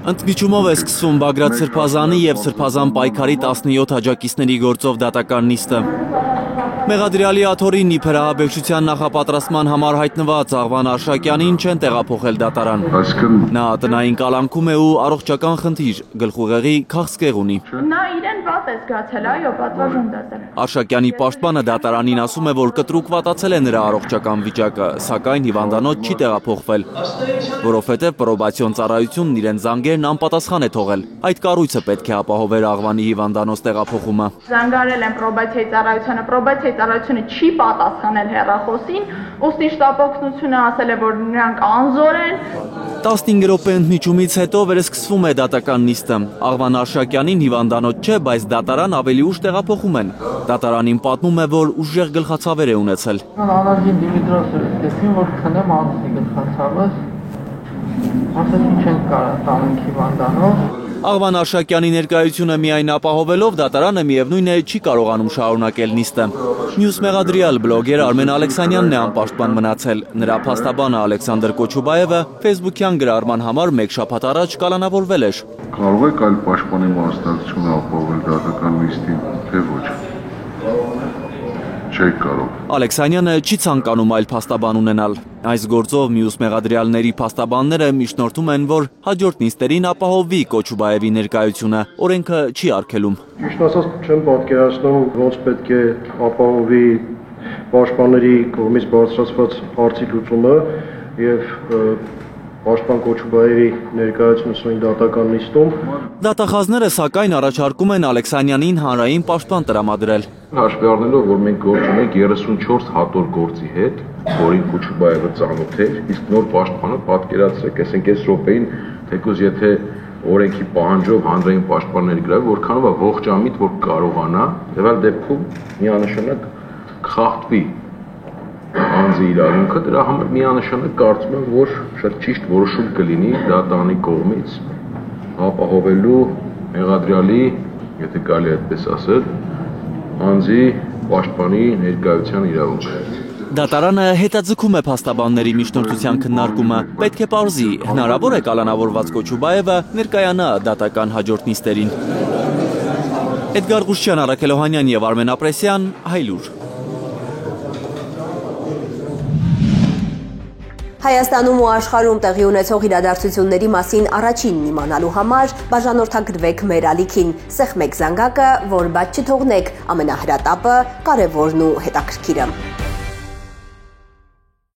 Ընդմիջումով է սկսվում Բագրատ Սրբազանի և Սրբազան պայքարի 17 աջակիցների գործով դատական նիստը։ Մեղադրյալի աթոռին իբրահաբեկչության նախապատրաստման համար հայտնված Աղվան Արշակյանին չեն տեղափոխել դատարան։ Նա տնային կալանքում է ու առողջական խնդիր, գլխուղեղի քաղցկեղ ունի։ Նա իրեն վատ է զգացել, այո, պատվազան դատել։ Արշակյանի պաշտպանը դատարանին ասում է, որ կտրուկ վատացել է նրա առողջական վիճակը, սակայն հիվանդանոց չի տեղափոխվել, որովհետև պրոբացիոն ծառայությունն իրեն զանգերն անպատասխան է թողել։ Այդ կառույցը պետք է ապահովեր Աղվանի հիվանդանոց տեղափոխումը։ Զանգարել են պրոբացիայի ծառայությանը, պրոբացիայի ծառայությունը չի պատասխանել հեռախոսին, ուստի շտապօգնությունը ասել է, որ նրանք անզոր են։ 15 րոպե ընդմիջումից հետո վերսկսվում է դատական նիստը։ Աղվան Արշակյանին հիվանդանոց չէ, բայց դատարան ավելի ուշ տեղափոխում են։ Դատարանին պատմում է, որ ուժեղ գլխացավեր է ունեցել։ Ալերգին Դիմիտրոսը դեպին, որ քնեմ անցնի գլխացավը, ասեցին չենք կարող տանենք հիվանդանոց։ Աղվան Արշակյանի ներկայությունը միայն ապահովելով դատարանը միևնույն է չի կարողանում շարունակել նիստը։ Մյուս մեղադրյալ բլոգեր Արմեն Ալեքսանյանն է անպաշտպան մնացել։ Նրա փաստաբանը Ալեքսանդր Կոչուբաևը ֆեյսբուքյան գրառման համար մեկ շաբաթ առաջ կալանավորվել էր։ Կարող եք այլ պաշտպանի մասնակցություն ապահովել դատական նիստին, թե ոչ։ Չեք կարող։ Ալեքսանյանը չի ցանկանում այլ փաստաբան ունենալ։ Այս գործով մյուս մեղադրյալների փաստաբանները միջնորդում են, որ հաջորդ նիստերին ապահովվի Կոչուբաևի ներկայությունը, օրենքը չի արգելում։ Ճիշտ ասած չեմ պատկերացնում, ոնց պետք է ապահովի պաշտպանների կողմից բարձրացված հարցի լուծումը եւ Պաշտպան Կոչուբաևի ներկայացումը դատական նիստում։ Դատախազները սակայն առաջարկում են Ալեքսանյանին հանրային պաշտպան տրամադրել։ Հաշվի առնելով, որ մենք գործ ունենք 34 հատոր գործի հետ, որին Կոչուբաևը ծանոթ էր, իսկ նոր պաշտպանը պատկերացրեք, ասենք այս րոպեին, թեկուզ եթե օրենքի պահանջով հանրային պաշտպաններ գրավի, որքանով է ողջամիտ, որ կարողանա, եւ այլ դեպքում միանշանակ կխախտվի անձի իրավունքը, դրա համար միանշանակ կարծում եմ, որ շատ ճիշտ որոշում կլինի դատարանի կողմից ապահովելու մեղադրյալի, եթե կարելի այդպես ասել, անձի պաշտպանի ներկայության իրավունքը։ Դատարանը հետաձգում է փաստաբանների միջնորդության քննարկումը։ Պետք է պարզի, հնարավոր է կալանավորված Կոչուբաևը ներկայանա դատական հաջորդ նիստերին։ Էդգար Ղուշչյան, Արաքել Օհանյան և Արմեն Ապրեսյան, Հայլուր։ Հայաստանում ու աշխարհում տեղի ունեցող իրադարձությունների մասին առաջինն իմանալու համար բաժանորդագրվեք մեր ալիքին, սեղմեք զանգակը, որ բաց չթողնեք ամենահրատապը, կարևորն ու հետաքրքիրը։